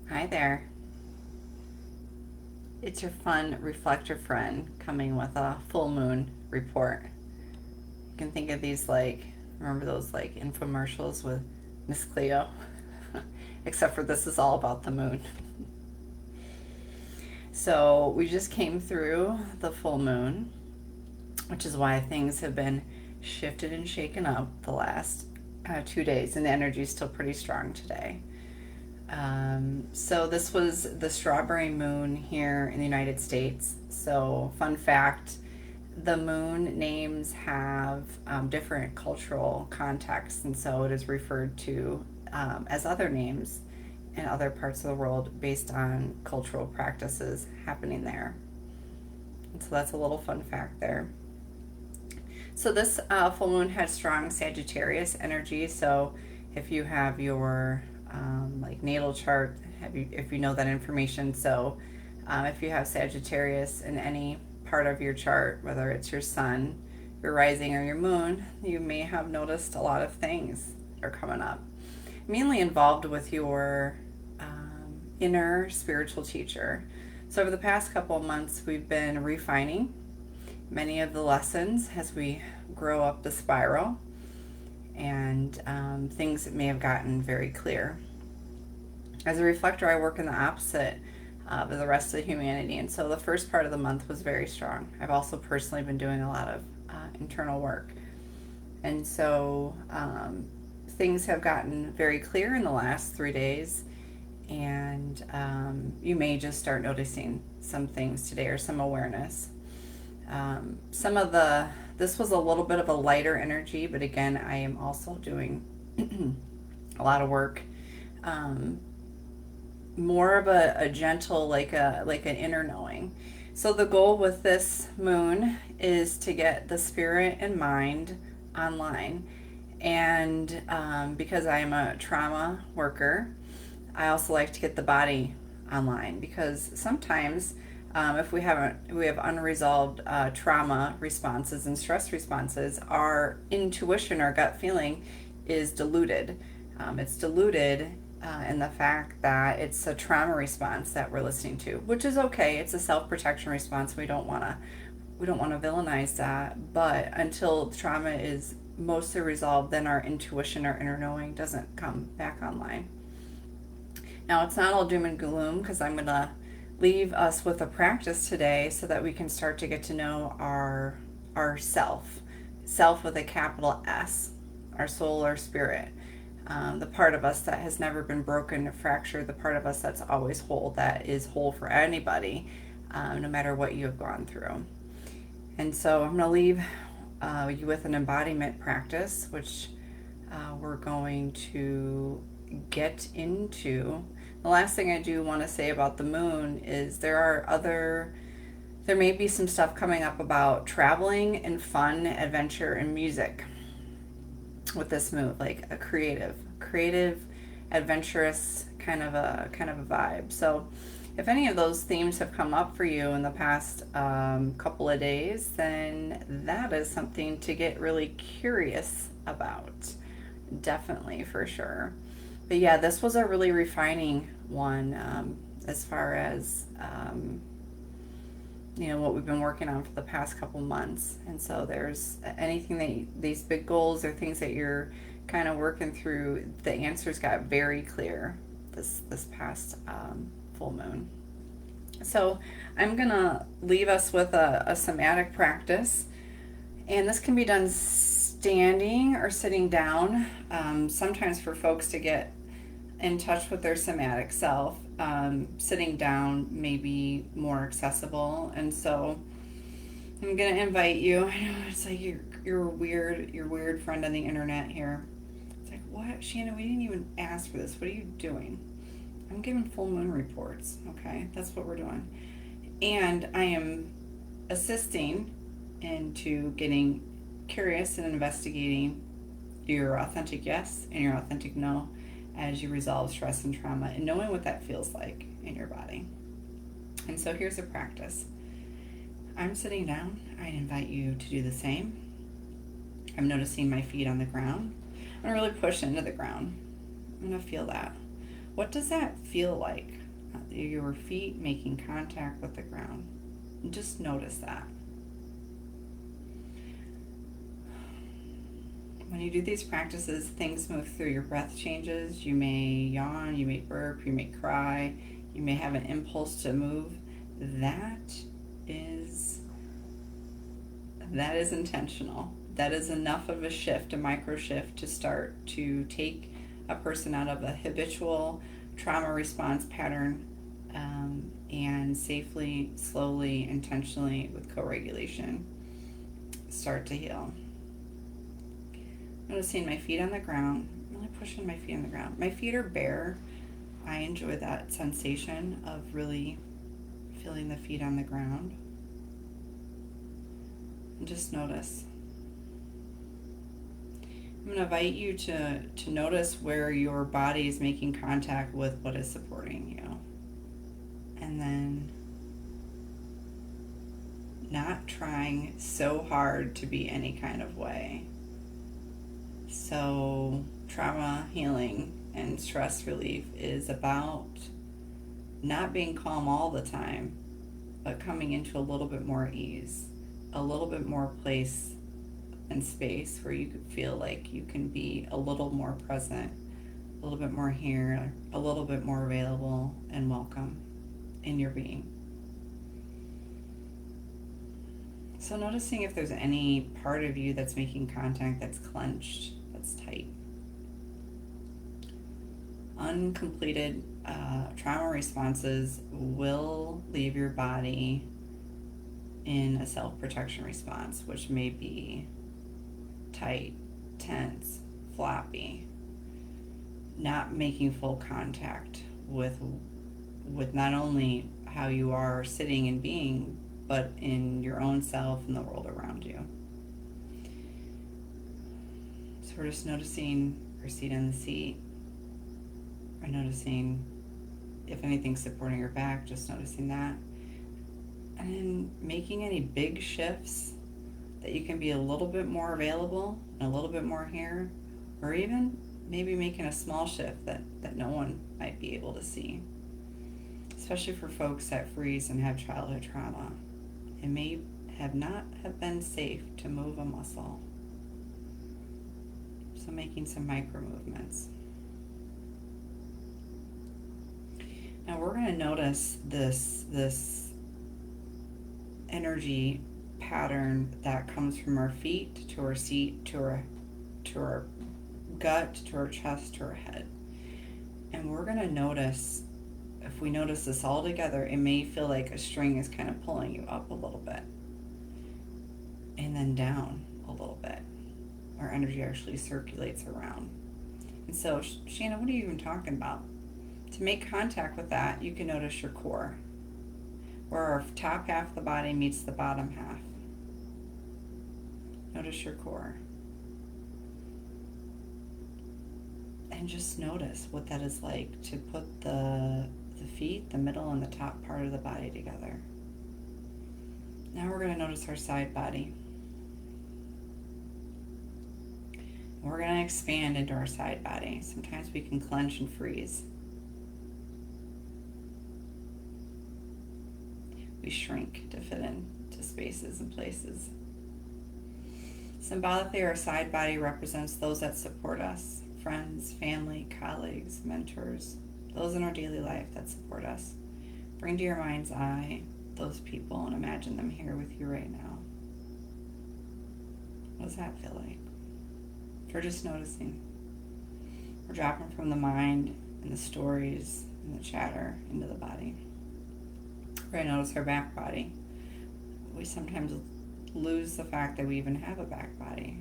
Hi there. It's your fun reflector friend coming with a full moon report. You can think of these like, remember those like infomercials with Miss Cleo? Except for this is all about the moon. So we just came through the full moon, which is why things have been shifted and shaken up the last 2 days, and the energy is still pretty strong today. So this was the strawberry moon here in the United States. So fun fact, the moon names have different cultural contexts, and so it is referred to as other names in other parts of the world based on cultural practices happening there. And so that's a little fun fact there. So this full moon had strong Sagittarius energy. So if you have your like natal chart, if you know that information, so if you have Sagittarius in any part of your chart, whether it's your sun, your rising, or your moon, you may have noticed a lot of things are coming up. Mainly involved with your inner spiritual teacher. So over the past couple of months, we've been refining many of the lessons as we grow up the spiral, and things that may have gotten very clear. As a reflector, I work in the opposite of the rest of humanity, and so the first part of the month was very strong. I've also personally been doing a lot of internal work, and so things have gotten very clear in the last 3 days, and you may just start noticing some things today or some awareness. Some of the this was a little bit of a lighter energy, but again, I am also doing a lot of work. Um, More of a gentle, like an inner knowing. So the goal with this moon is to get the spirit and mind online, and because I am a trauma worker, I also like to get the body online because sometimes if we have unresolved trauma responses and stress responses, our intuition, our gut feeling, is diluted. It's diluted in the fact that it's a trauma response that we're listening to, which is okay. It's a self protection response. We don't want to villainize that, but until trauma is mostly resolved, then our intuition, our inner knowing, doesn't come back online. Now, it's not all doom and gloom because I'm going to leave us with a practice today so that we can start to get to know our self with a capital S, our soul, our spirit, the part of us that has never been broken or fractured, the part of us that's always whole, that is whole for anybody, no matter what you have gone through. And so I'm going to leave you with an embodiment practice, which we're going to get into. The last thing I do want to say about the moon is there may be some stuff coming up about traveling and fun, adventure, and music with this moon, like a creative, adventurous kind of a vibe. So if any of those themes have come up for you in the past couple of days, then that is something to get really curious about. Definitely, for sure. But yeah, this was a really refining one as far as what we've been working on for the past couple months. And so there's anything that these big goals or things that you're kind of working through, the answers got very clear this past full moon. So I'm gonna leave us with a somatic practice, and this can be done standing or sitting down. Sometimes for folks to get in touch with their somatic self, sitting down may be more accessible. And so I'm gonna invite you. I know it's like you're your weird friend on the internet here. It's like, what, Shannon? We didn't even ask for this. What are you doing? I'm giving full moon reports. Okay, that's what we're doing, and I am assisting into getting curious and investigating your authentic yes and your authentic no as you resolve stress and trauma and knowing what that feels like in your body. And so here's a practice. I'm sitting down. I invite you to do the same. I'm noticing my feet on the ground. I'm going to really push into the ground. I'm going to feel that. What does that feel like? Your feet making contact with the ground. Just notice that. When you do these practices, things move through. Your breath changes. You may yawn, you may burp, you may cry, you may have an impulse to move. That is intentional. That is enough of a shift, a micro shift, to start to take a person out of a habitual trauma response pattern, and safely, slowly, intentionally, with co-regulation, start to heal. Noticing my feet on the ground, really pushing my feet on the ground. My feet are bare. I enjoy that sensation of really feeling the feet on the ground. And just notice. I'm going to invite you to notice where your body is making contact with what is supporting you. And then not trying so hard to be any kind of way. So trauma healing and stress relief is about not being calm all the time, but coming into a little bit more ease, a little bit more place and space where you could feel like you can be a little more present, a little bit more here, a little bit more available and welcome in your being. So noticing if there's any part of you that's making contact that's clenched, that's tight. Uncompleted trauma responses will leave your body in a self-protection response, which may be tight, tense, floppy, not making full contact with not only how you are sitting and being, but in your own self and the world around you. So we're just noticing your seat in the seat. We're noticing if anything's supporting your back, just noticing that. And then making any big shifts that you can be a little bit more available and a little bit more here, or even maybe making a small shift that no one might be able to see. Especially for folks that freeze and have childhood trauma. It may not have been safe to move a muscle. So making some micro movements. Now we're going to notice this energy pattern that comes from our feet to our seat to our gut to our chest to our head. And we're going to notice, if we notice this all together, it may feel like a string is kind of pulling you up a little bit and then down a little bit. Our energy actually circulates around. And so, Shanna, what are you even talking about? To make contact with that, you can notice your core, where our top half of the body meets the bottom half. Notice your core. And just notice what that is like to put the feet, the middle, and the top part of the body together. Now we're going to notice our side body. We're going to expand into our side body. Sometimes we can clench and freeze. We shrink to fit into spaces and places. Symbolically, our side body represents those that support us, friends, family, colleagues, mentors, those in our daily life that support us. Bring to your mind's eye those people and imagine them here with you right now. What does that feel like? We're just noticing. We're dropping from the mind and the stories and the chatter into the body. We're going to notice our back body. We sometimes lose the fact that we even have a back body.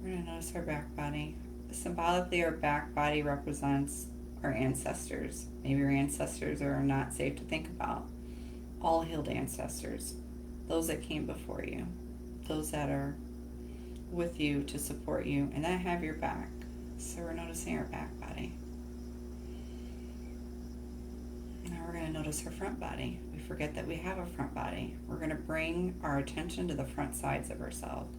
We're going to notice our back body. Symbolically, our back body represents our ancestors. Maybe your ancestors are not safe to think about. All healed ancestors. Those that came before you. Those that are with you to support you and that have your back. So we're noticing our back body. Now we're going to notice our front body. We forget that we have a front body. We're going to bring our attention to the front sides of ourselves.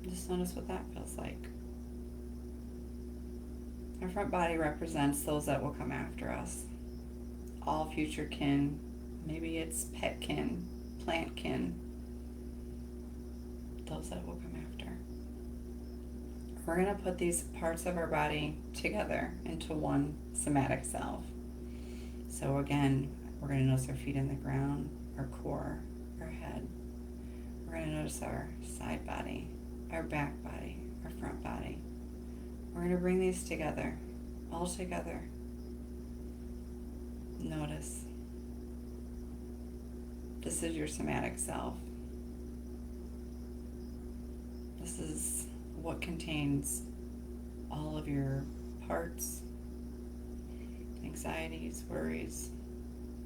Just notice what that feels like. Our front body represents those that will come after us. All future kin. Maybe it's pet kin, plant kin. Those that will come after. We're going to put these parts of our body together into one somatic self. So again, we're going to notice our feet in the ground, our core, our head. We're going to notice our side body, our back body, our front body. We're going to bring these together, all together. Notice. This is your somatic self. This is what contains all of your parts, anxieties, worries.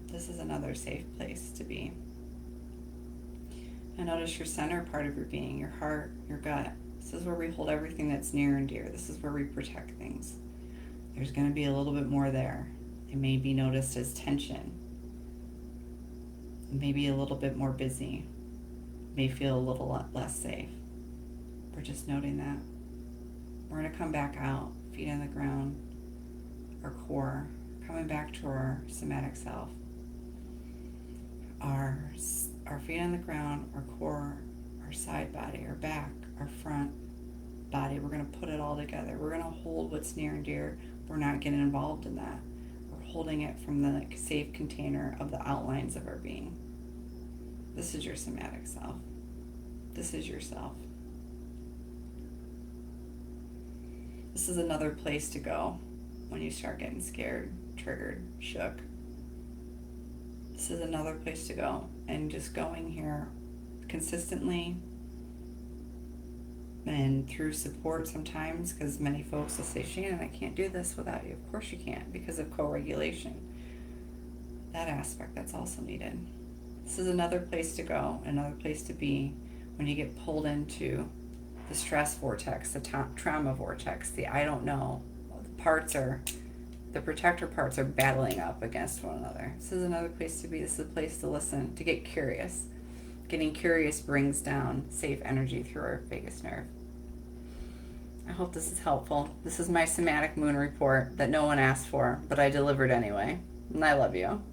This is another safe place to be. And notice your center part of your being, your heart, your gut. This is where we hold everything that's near and dear. This is where we protect things. There's going to be a little bit more there. It may be noticed as tension. It may be a little bit more busy. It may feel a little less safe. We're just noting that. We're going to come back out, feet on the ground, our core, coming back to our somatic self. Our feet on the ground, our core, our side body, our back, our front body. We're going to put it all together. We're going to hold what's near and dear. We're not getting involved in that. We're holding it from the safe container of the outlines of our being. This is your somatic self. This is yourself. This is another place to go when you start getting scared, triggered, shook. This is another place to go. And just going here consistently and through support sometimes, because many folks will say, Shannon, I can't do this without you. Of course you can't, because of co-regulation. That aspect, that's also needed. This is another place to go, another place to be when you get pulled into the stress vortex, the trauma vortex, the I don't know. The protector parts are battling up against one another. This is another place to be. This is a place to listen, to get curious. Getting curious brings down safe energy through our vagus nerve. I hope this is helpful. This is my somatic moon report that no one asked for, but I delivered anyway. And I love you.